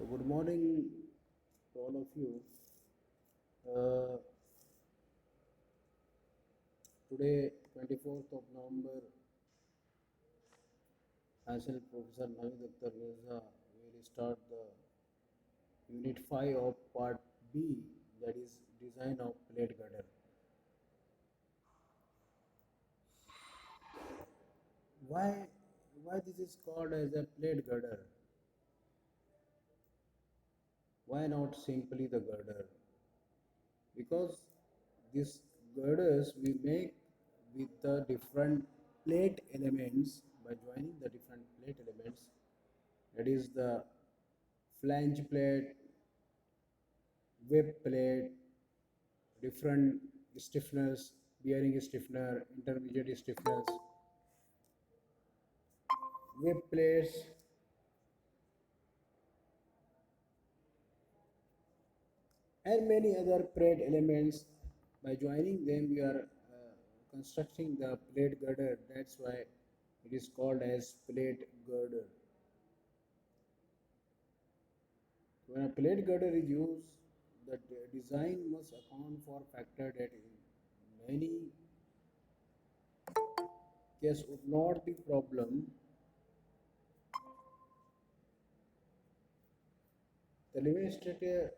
So, good morning to all of you. Uh, Today, 24th of November, myself, Professor Navid Akhtar Mirza, will start the Unit 5 of Part B, that is Design of Plate Girder. Why, why this is called as a plate girder? Why not simply the girder? Because these girders we make with the different plate elements by joining the different plate elements, that is the flange plate, web plate, different stiffeners, bearing stiffener, intermediate stiffeners, web plates, and many other plate elements. By joining them we are constructing the plate girder. That's why it is called as plate girder. When a plate girder is used, the design must account for factor that in many cases would not be problem. The limit criteria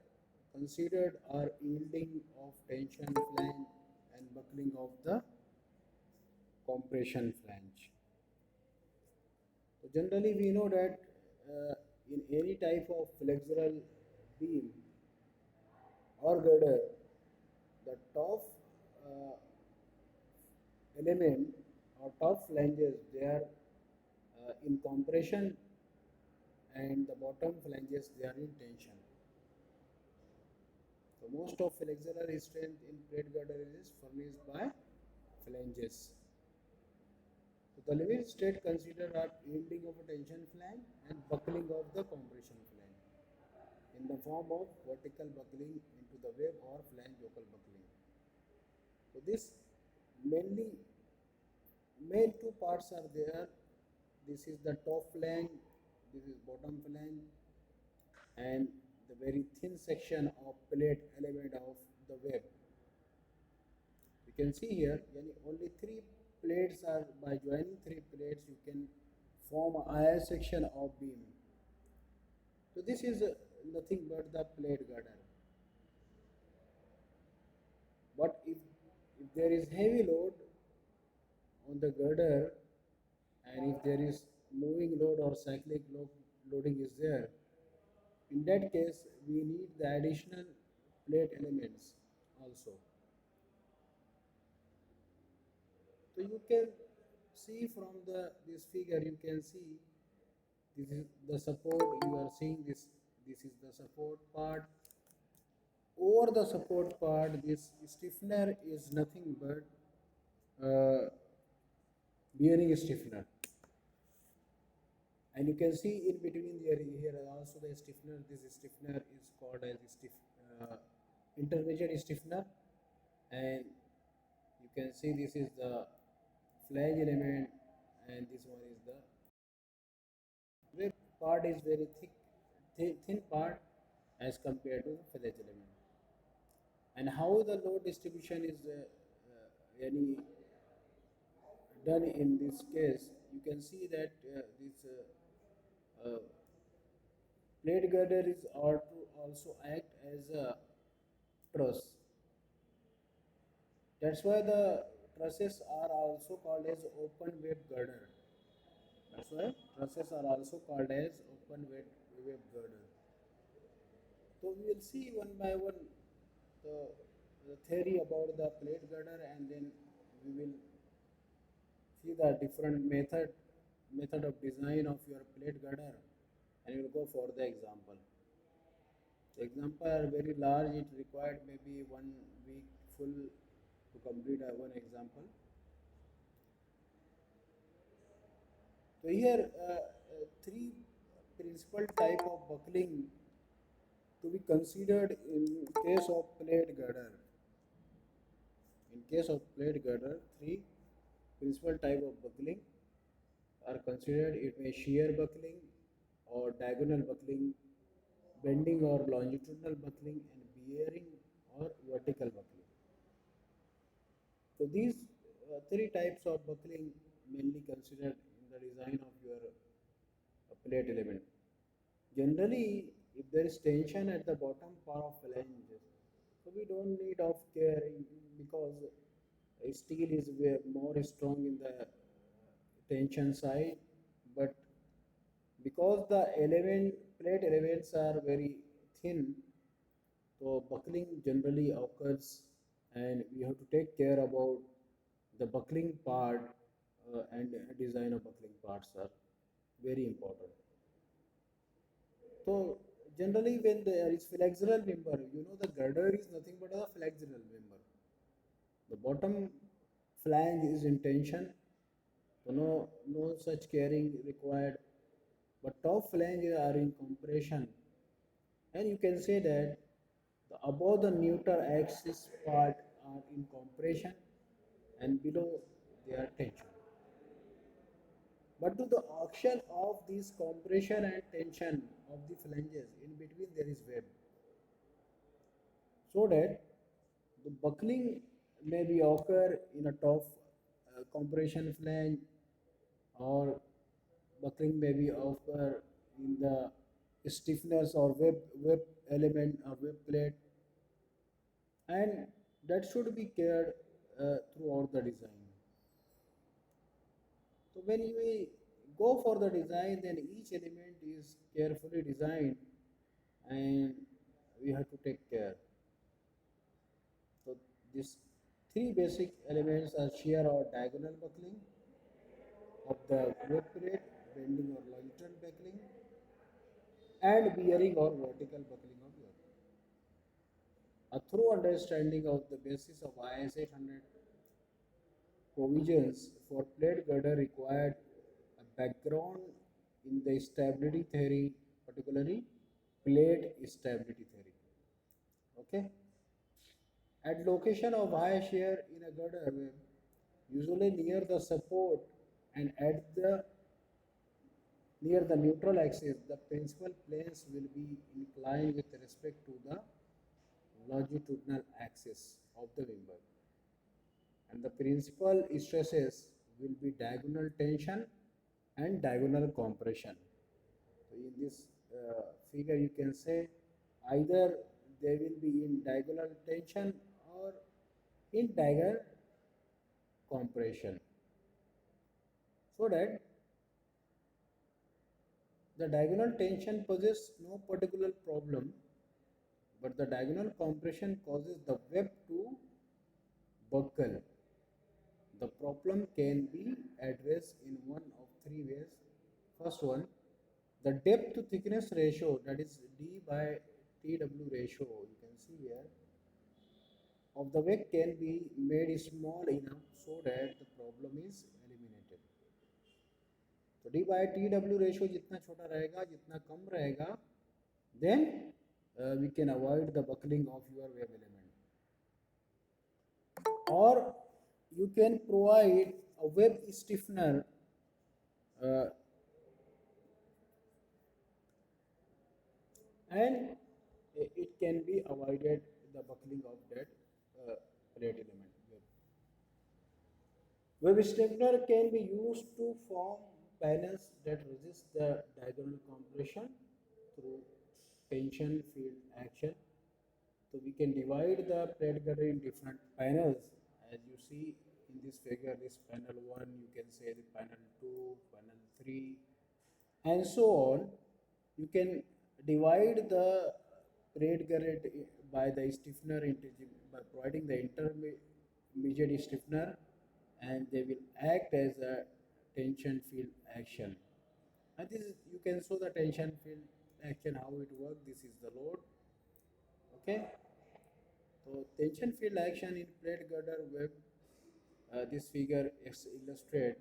considered are yielding of tension flange and buckling of the compression flange. So generally, we know that in any type of flexural beam or girder, the top uh, element or top flanges they are in compression, and the bottom flanges they are in tension. So most of flexural strength in plate girder is furnished by flanges. So the limit state considered are yielding of a tension flange and buckling of the compression flange in the form of vertical buckling into the web or flange local buckling. So this mainly main two parts are there. This is the top flange, this is bottom flange, and the very thin section of plate element of the web. You can see here only three plates are, by joining three plates you can form a IS section of beam. So this is nothing but the plate girder. But if there is heavy load on the girder, and if there is moving load or cyclic loading is there, in that case we need the additional plate elements also. So you can see from the this figure, you can see this is the support. You are seeing this is the support part. Over the support part, this stiffener is nothing but bearing stiffener, and you can see in between there here also the stiffener. This stiffener is called as uh, intermediate stiffener, and you can see this is the flange element, and this one is the web part is very thick, thin part as compared to the flange element. And how the load distribution is any done in this case, you can see that this plate girder is also act as a truss. That's why the trusses are also called as open web girder. That's why trusses are also called as open web girder. So we will see one by one the, the theory about the plate girder, and then we will see the different method of design of your plate girder, and we will go for the example. The example are very large, it required maybe 1 week full to complete one example. So here three principal type of buckling to be considered in case of plate girder. In case of plate girder, three principal type of buckling are considered. It may shear buckling or diagonal buckling, bending or longitudinal buckling, and bearing or vertical buckling. So these three types of buckling mainly considered in the design of your plate element. Generally, if there is tension at the bottom part of flange, so we don't need of care because steel is more strong in the tension side, but because the element plate elements are very thin, so buckling generally occurs, and we have to take care about the buckling part, and design of buckling parts are very important. So generally when there is flexural member, the girder is nothing but a flexural member. The bottom flange is in tension, so no such caring required. But top flange are in compression, and you can say that the above the neutral axis part are in compression, and below they are tension. But to the action of this compression and tension of the flanges, in between there is web, so that the buckling may be occur in a top compression flange, or buckling may be occur in the stiffness or web element or web plate, and that should be cared throughout the design. So when we go for the design, then each element is carefully designed, and we have to take care. So these three basic elements are shear or diagonal buckling of the web plate, bending or longitudinal buckling, and bearing or vertical buckling of yoke. A thorough understanding of the basis of IS 800 provisions for plate girder required a background in the stability theory, particularly plate stability theory. Okay. At location of high shear in a girder web, usually near the support and at the near the neutral axis, the principal planes will be inclined with respect to the longitudinal axis of the member, and the principal stresses will be diagonal tension and diagonal compression. So in this figure you can say either they will be in diagonal tension or in diagonal compression, so that the diagonal tension poses no particular problem, but the diagonal compression causes the web to buckle. The problem can be addressed in one of three ways. First one, the depth to thickness ratio, that is D by TW ratio, you can see here, of the web can be made small enough so that the problem is eliminated. तो D by TW ratio जितना छोटा रहेगा, जितना कम रहेगा, then we can avoid the buckling of your web element. Or you can provide a web stiffener uh, and it can be avoided the buckling of that plate element. Web stiffener can be used to form panels that resist the diagonal compression through tension field action. So we can divide the plate girder in different panels. As you see in this figure, this panel 1, you can say the panel 2, panel 3, and so on. You can divide the plate girder by the stiffener by providing the intermediate stiffener, and they will act as a tension field action. And this is, you can show the tension field action how it works. This is the load. Okay. So tension field action in plate girder web, this figure illustrate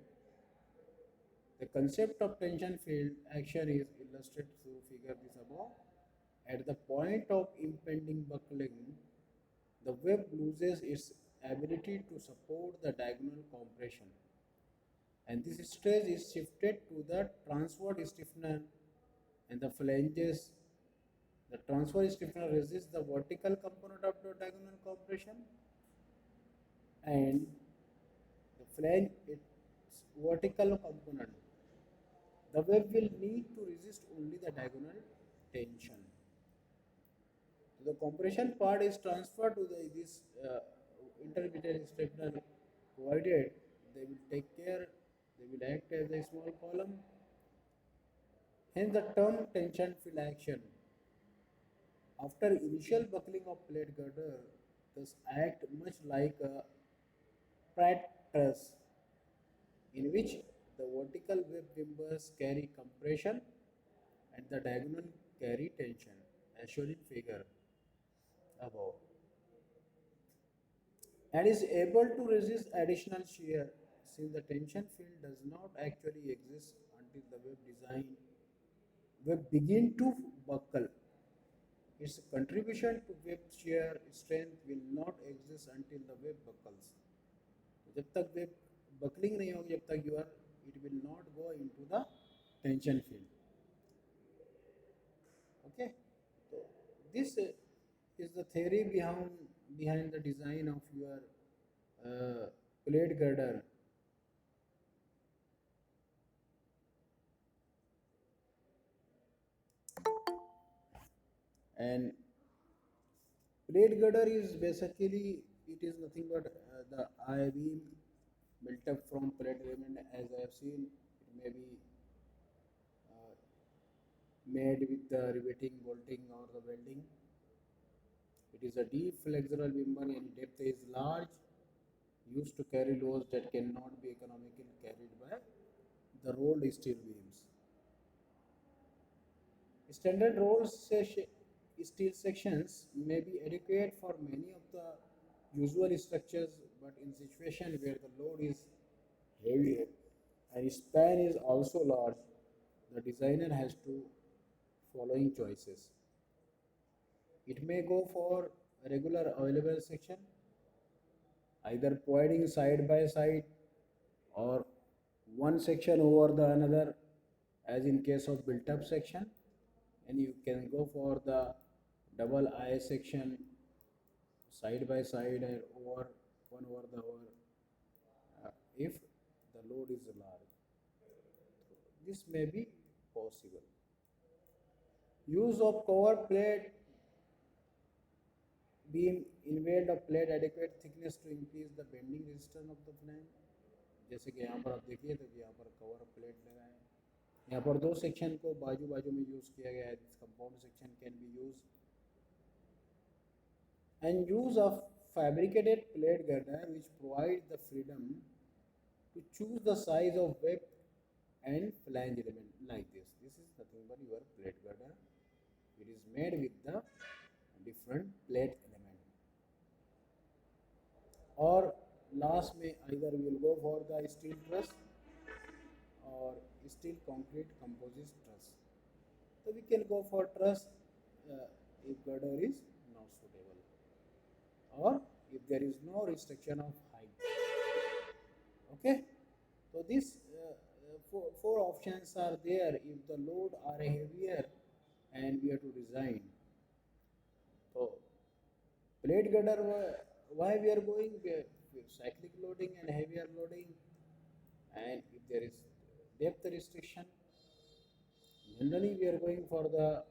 the concept of tension field action is illustrated through figure this above. At the point of impending buckling, the web loses its ability to support the diagonal compression, and this stress is shifted to the transverse stiffener and the flanges. The transfer stiffener resists the vertical component of the diagonal compression, and the flange its vertical component. The web will need to resist only the diagonal tension. So the compression part is transferred to this intermediate stiffener, provided they will take care, they will act as a small column. Hence the term tension field action. After initial buckling of plate girder, thus act much like a Pratt truss, in which the vertical web members carry compression and the diagonal carry tension, as shown in figure above, and is able to resist additional shear, since the tension field does not actually exist until the web begin to buckle. Its contribution to web shear strength will not exist until the web buckles. जब तक web buckling नहीं होगी, जब तक it will not go into the tension field. Okay, so this is the theory behind the design of your plate girder. And plate girder is basically, it is nothing but the I-beam built up from plate element. As I have seen, it may be made with the riveting, bolting or the welding. It is a deep flexural member and depth is large, used to carry loads that cannot be economically carried by the rolled steel beams. Standard rolled steel sections may be adequate for many of the usual structures, but in situations where the load is heavier and span is also large, the designer has to following choices. It may go for a regular available section, either providing side by side or one section over the another, as in case of built up section, and you can go for the double I section side by side and over one over the other if the load is large. This may be possible. Use of cover plate beam involved a plate adequate thickness to increase the bending resistance of the flange. जैसे कि यहाँ पर आप देखिए तो यहाँ पर cover plate लगा है, यहाँ पर दो सेक्शन को बाजू बाजू में यूज़ किया गया है. This compound section can be use. And use of fabricated plate girder which provide the freedom to choose the size of web and flange element like this. This is nothing but your plate girder. It is made with the different plate element. Or last may either we will go for the steel truss or steel concrete composite truss. So we can go for truss if girder is not suitable, or if there is no restriction of height. Okay, so these four options are there if the load are heavier and we have to design. So plate girder, why we are going with cyclic loading and heavier loading, and if there is depth restriction, generally we are going for the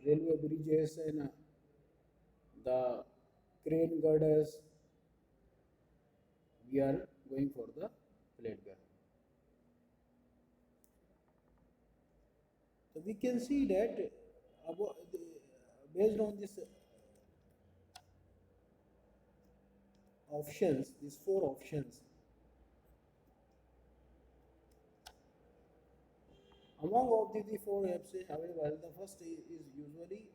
railway bridges and the crane girders. We are going for the plate girder. So we can see that based on this options, these four options, among of the four apps available, the first is usually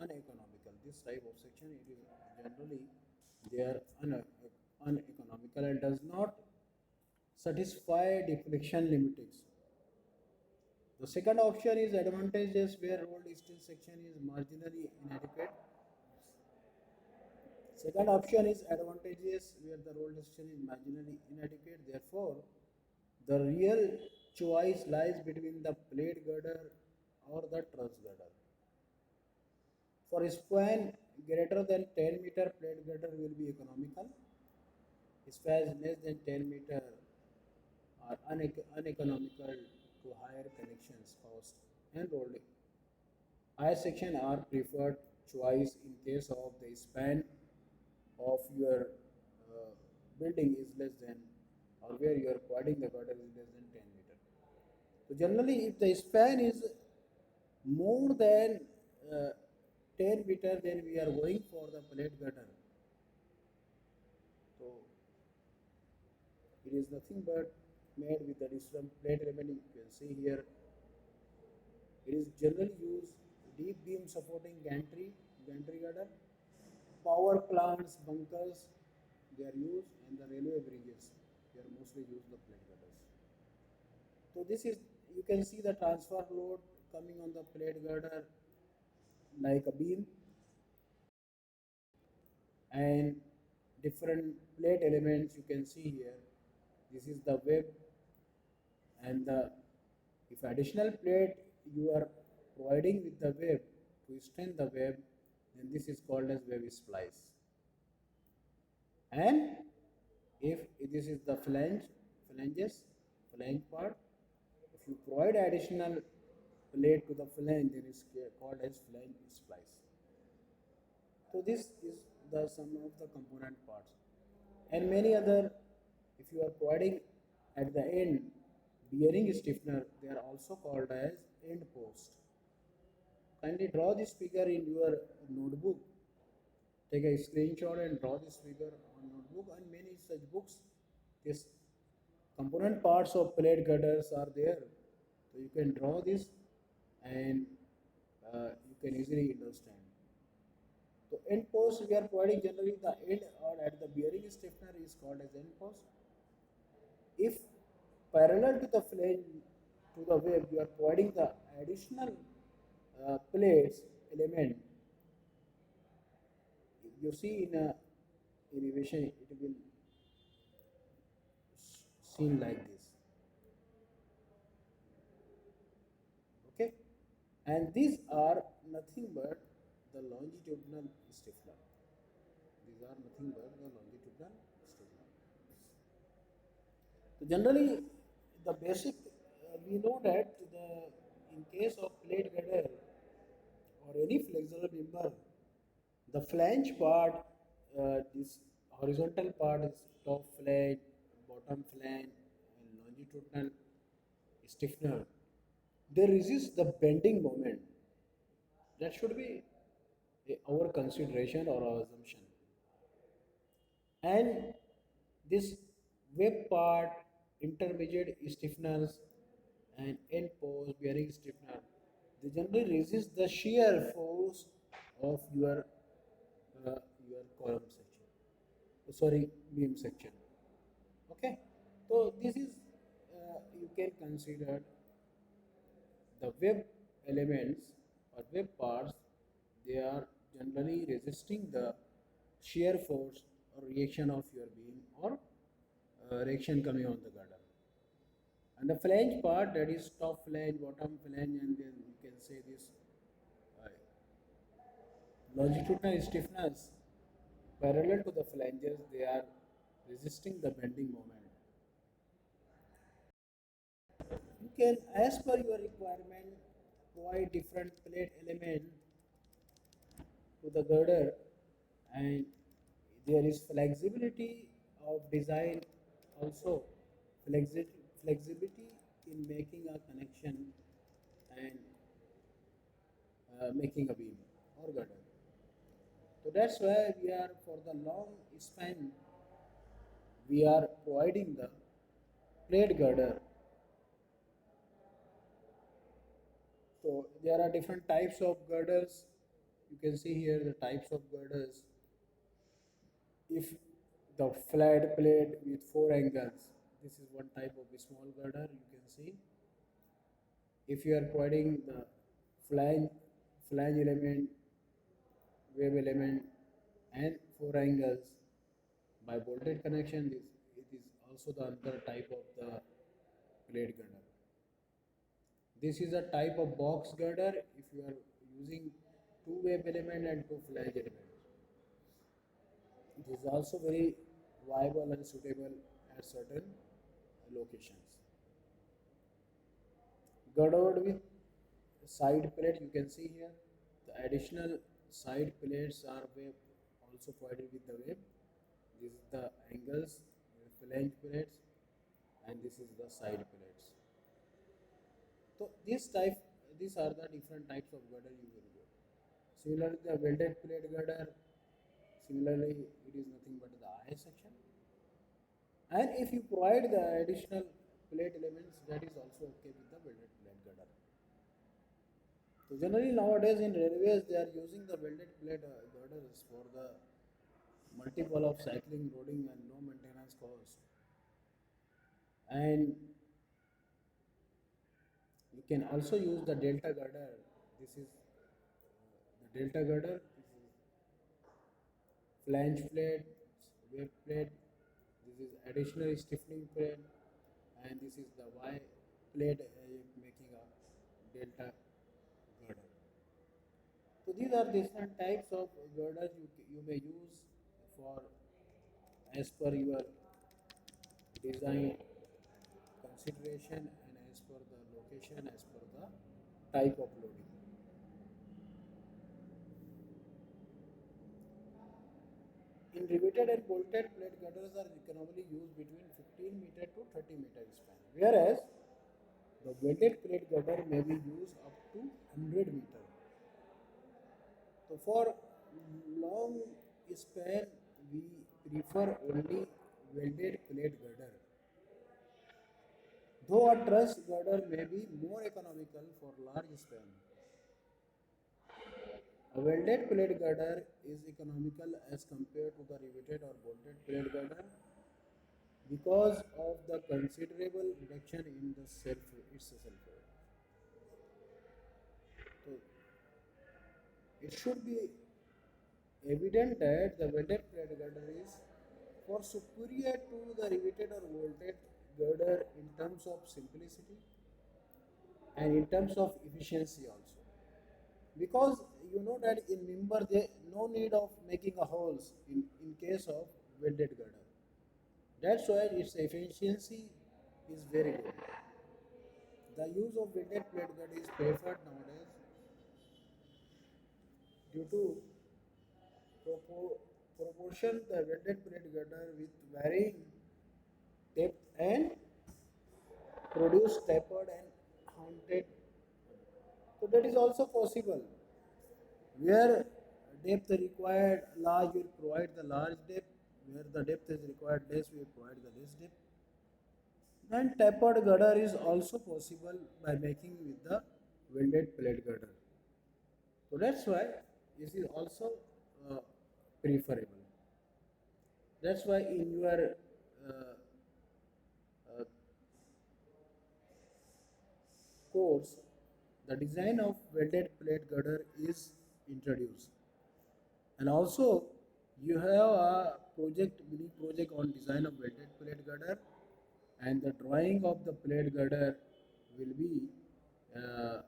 uneconomical. This type of section, it is generally they are uneconomical and does not satisfy deflection limits. The second option is advantageous, where rolled steel section is marginally inadequate. Second option is advantageous, where the rolled section is marginally inadequate. Therefore, the real choice lies between the plate girder or the truss girder. For span greater than 10 meter, plate girder will be economical. Spans less than 10 meter are uneconomical to higher connections cost and rolling. I section are preferred choice in case of the span of your building is less than or where you are providing the gutter is less than 10 meter. So generally if the span is more than 10 meter then we are going for the plate gutter. So it is nothing but made with the different plate element. You can see here it is generally used deep beam supporting gantry gutter, power plants, bunkers, they are used, and the railway bridges, they are mostly used the plate girders. So this is, you can see the transfer load coming on the plate girder like a beam, and different plate elements you can see here. This is the web, and the if additional plate you are providing with the web to extend the web, then this is called as web splice. And if this is the flange part, if you provide additional plate to the flange, then it's called as flange splice. So this is the sum of the component parts, and many other. If you are providing at the end bearing stiffener, they are also called as end post. Kindly draw this figure in your notebook. Take a screenshot and draw this figure on notebook and many such books. This component parts of plate girders are there, so you can draw this and you can easily understand. So end post we are providing generally the end or at the bearing stiffener is called as end post. If parallel to the flange to the web you are providing the additional plates element, you see in a elevation it will seen like this. Okay, and these are nothing but the longitudinal stiffener. These are nothing but the longitudinal stiffener. So generally the basic we know that the in case of plate girder or any flexible member, the flange part, this horizontal part is top flange, bottom flange, and longitudinal stiffener. They resist the bending moment. That should be our consideration or our assumption. And this web part, intermediate stiffeners, and end post bearing stiffener, they generally resist the shear force of uh, your column section. Sorry, beam section. Okay, so this is you can consider the web elements or web parts. They are generally resisting the shear force or reaction of your beam or reaction coming on the girder. And the flange part, that is top flange, bottom flange, and then you can say this uh, longitudinal stiffness parallel to the flanges, they are resisting the bending moment. You can, as per your requirement, provide different plate element to the girder, and there is flexibility of design also, flexibility in making a connection and making a beam or girder. So that's why we are for the long span we are providing the plate girder. So there are different types of girders. You can see here the types of girders. If the flat plate with four angles, this is one type of a small girder you can see. If you are providing the flange element, wave element, and four angles by bolted connection, it is also the other type of the plate girder. This is a type of box girder. If you are using two web element and two flange elements. This is also very viable and suitable at certain locations. Girded with side plate, you can see here the additional side plates are web also provided with the web. This is the angles, the flange plates, and this is the side plates. So these are the different types of girder you will go. Similarly, the welded plate girder, similarly it is nothing but the I section. And if you provide the additional plate elements, that is also okay with the welded plate girder. So generally nowadays in railways they are using the welded plate girders for the multiple of cycling, loading and no maintenance cost. And you can also use the delta girder. This is the delta girder. This is flange plate, web plate. This is additional stiffening plate, and this is the Y plate making a delta girder. So these are different types of girders you may use for as per your design consideration and as per the location, as per the type of loading. In riveted and bolted plate girders are economically used between 15 meter to 30 meter span, whereas the welded plate girder may be used up to 100 meter. So for long span, we prefer only welded plate girder. Though a truss girder may be more economical for large span, a welded plate girder is economical as compared to the riveted or bolted plate girder because of the considerable reduction in the self weight. So it should be evident that the welded plate girder is for superior to the riveted or bolted girder in terms of simplicity and in terms of efficiency also. Because you know that in member there no need of making a holes in case of welded girder. That's why its efficiency is very good. The use of welded plate girder is preferred nowadays due to proportion the welded plate girder with varying depth and produce tapered and haunted. So that is also possible. Where depth required large, we provide the large depth. Where the depth is required less, we provide the less depth. And tapered girder is also possible by making with the welded plate girder. So that's why this is also uh, preferable. That's why in your uh, course, the design of welded plate girder is introduced. And also, you have a mini project on design of welded plate girder, and the drawing of the plate girder will be uh,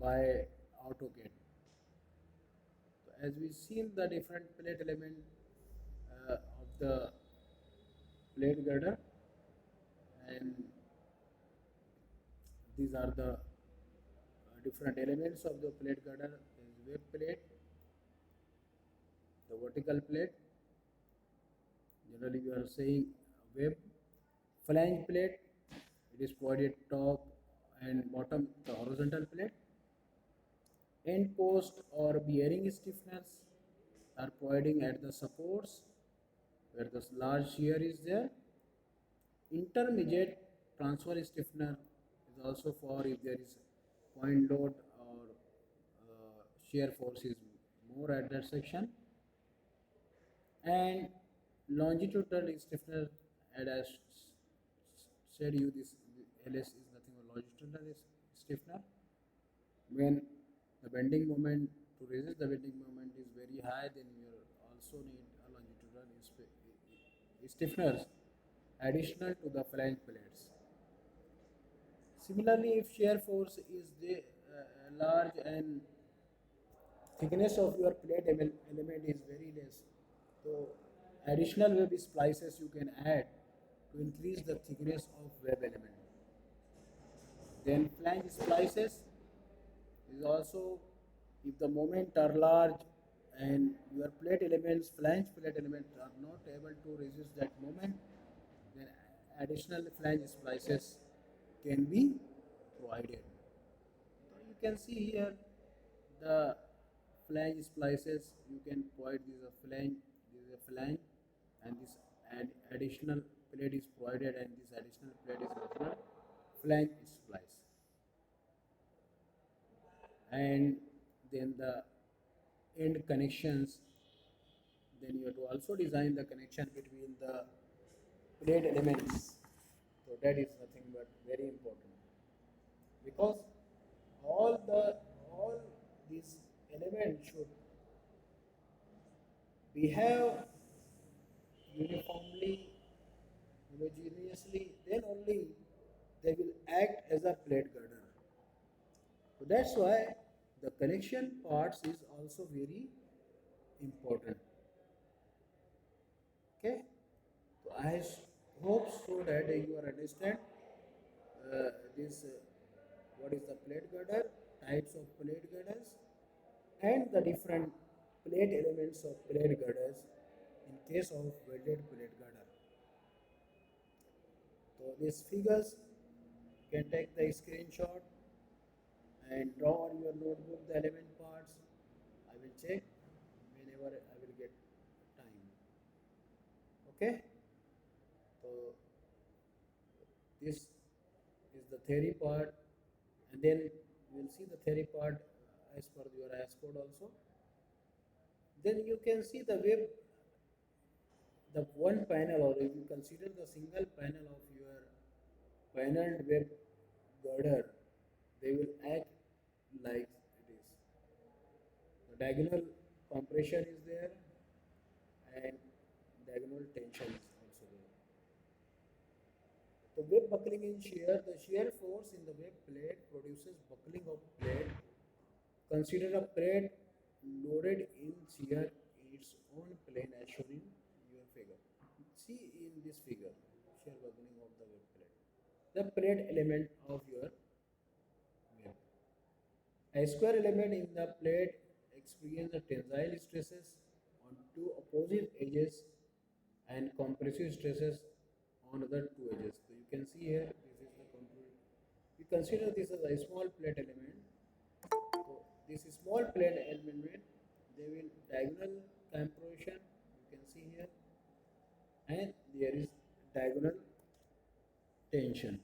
by AutoCAD. So as we seen the different plate element of the plate girder, and these are the different elements of the plate girder. There is web plate, the vertical plate. Generally, we are saying web flange plate. It is provided top and bottom the horizontal plate. End post or bearing stiffeners are providing at the supports where the large shear is there. Intermediate transfer stiffener is also for if there is point load or shear force is more at that section. And longitudinal stiffener, as said you, this LS is nothing but longitudinal stiffener. When the bending moment to resist the bending moment is very high, then you also need a longitudinal stiffeners additional to the flange plates. Similarly, if shear force is large and thickness of your plate element is very less. So additional web splices you can add to increase the thickness of web element. Then flange splices is also, if the moment are large and your plate elements, flange plate elements are not able to resist that moment, then additional flange splices can be provided. So you can see here the flange splices. You can provide this is a flange, and this additional plate is provided, and this additional plate is considered flange splice. And then the end connections, then you have to also design the connection between the plate elements. So that is nothing but very important, because all the all these elements should behave uniformly, homogeneously, then only they will act as a plate girder. So that's why the connection parts is also very important. Okay, so hope so that you are understand this what is the plate girder, types of plate girders, and the different plate elements of plate girders in case of welded plate girder. So these figures you can take the screenshot and draw on your notebook the element parts. I will check whenever I will get time. Okay, so this is the theory part, and then we will see the theory part as per your AS code also. Then you can see the one panel, or if you consider the single panel of your paneled web girder, they will act like it is. The diagonal compression is there, and diagonal tension is also there. The web buckling in shear, the shear force in the web plate produces buckling of plate. Consider a plate loaded in shear in its own plane as shown in your figure. See in this figure, shear buckling of the web plate. The plate element of your web. A square element in the plate experiences tensile stresses on two opposite edges and compressive stresses on other two edges. So you can see here, this is the complete. We consider this as a small plate element. So this small plate element, they will diagonal compression. You can see here, and there is diagonal tension.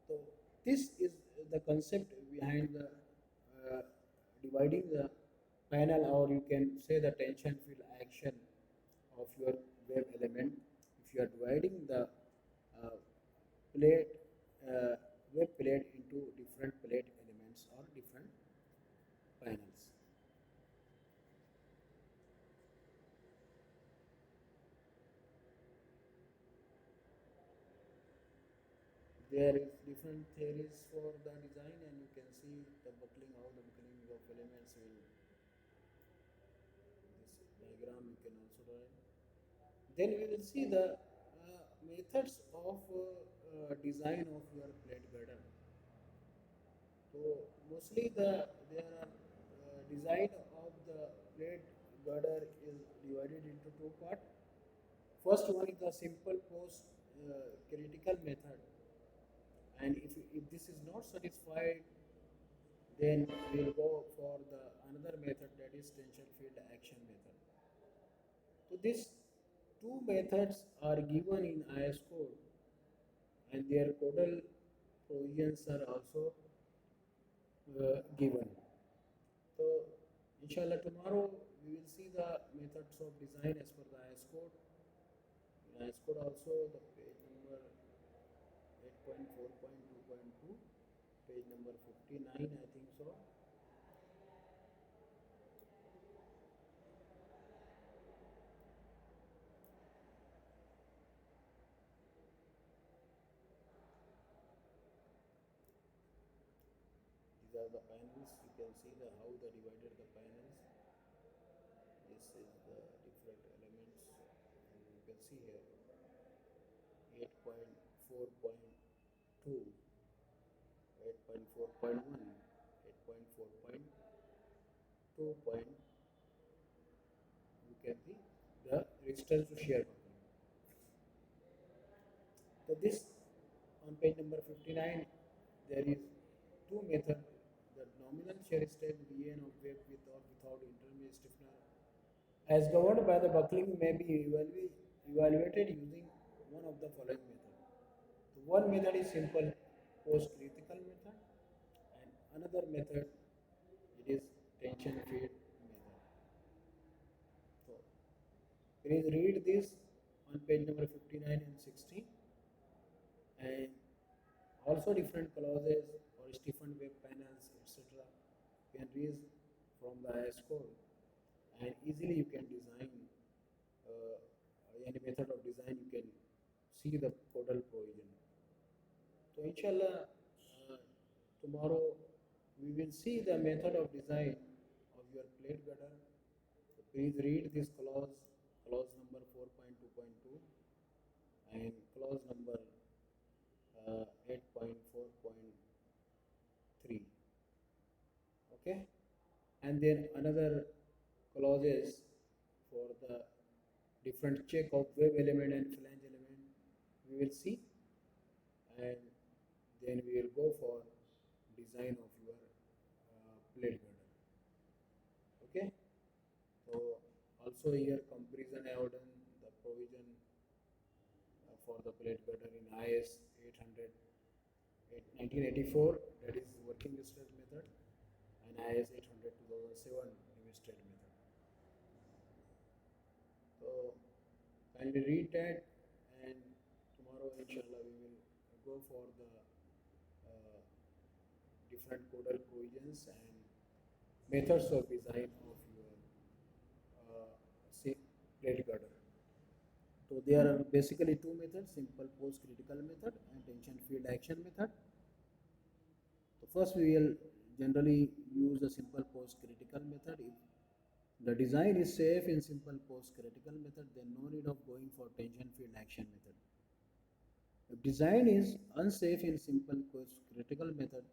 So this is the concept behind the dividing the panel, or you can say the tension field action of your web element. If you are dividing the uh, plate web plate into different plate elements or different panels. There is different theories for the design, and you can see the buckling, how the buckling of elements will, this diagram you can also draw. Then we will see the methods of design of your plate girder. So mostly there are design of the plate girder is divided into two parts. First one is the simple post critical method, and if this is not satisfied, then we'll go for the another method, that is tension field action method. So these two methods are given in IS code, and their codal provisions are also given. So inshallah tomorrow we will see the methods of design as per the IS code. In IS code also the page number 8.4.2.2, page number 59 I think so. These the panels. You can see the how they divided the panels. This is the different elements, and you can see here 8.4.2, 8.4.1, 8.4.2 point. You can see the resistance to shear buckling. So this on page number 59, there is two methods. The nominal shear strength Vn of wave with or without intermediate stiffener as governed by the buckling may be evaluated using one of the following methods. So one method is simple post-critical method and another method it is tension field method. So please read this on page number 59 and 60, and also different clauses or stiffened wave panels etc. can read from the IS code, and easily you can design uh, any method of design. You can see the codal provision. So inshallah, tomorrow we will see the method of design of your plate gutter. So please read this clause, clause number 4.2.2 and clause number 8.4.3. Okay, and then another clauses for the different check of wave element and flange element we will see, and then we will go for design of your plate girder. Okay, so also here comparison I have done the provision for the plate girder in IS 800 1984, that is working stress method, and IS 800 2007 limit state method. So kindly read that, and tomorrow inshallah we will go for the uh, different codal provisions and methods of design of your say plate girder. So there are basically two methods: simple post critical method and tension field action method. So first we will generally use a simple post critical method. If the design is safe in simple post critical method, then no need of going for tension field action method. If design is unsafe in simple post critical method,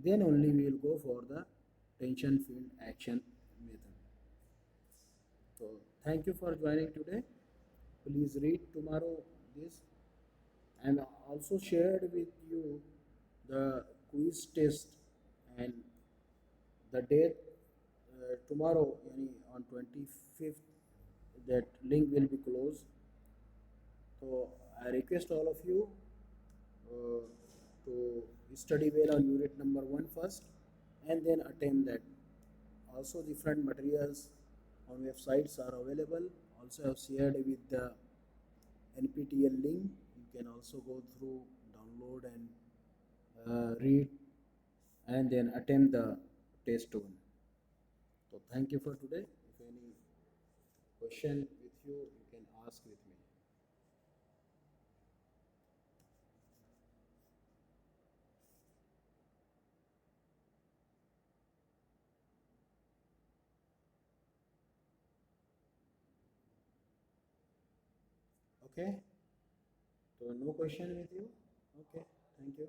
then only we will go for the tension field action method. So thank you for joining today. Please read tomorrow this, and also shared with you the quiz test and the date tomorrow on 25th, that link will be closed. So I request all of you uh, to study well on unit number 1 first, and then attempt that. Also different materials on websites are available. Also I have shared with the NPTEL link. You can also go through, download and read, and then attempt the test one. So thank you for today. If any question with you, you can ask with me. Okay. So no question with you. Okay. Thank you.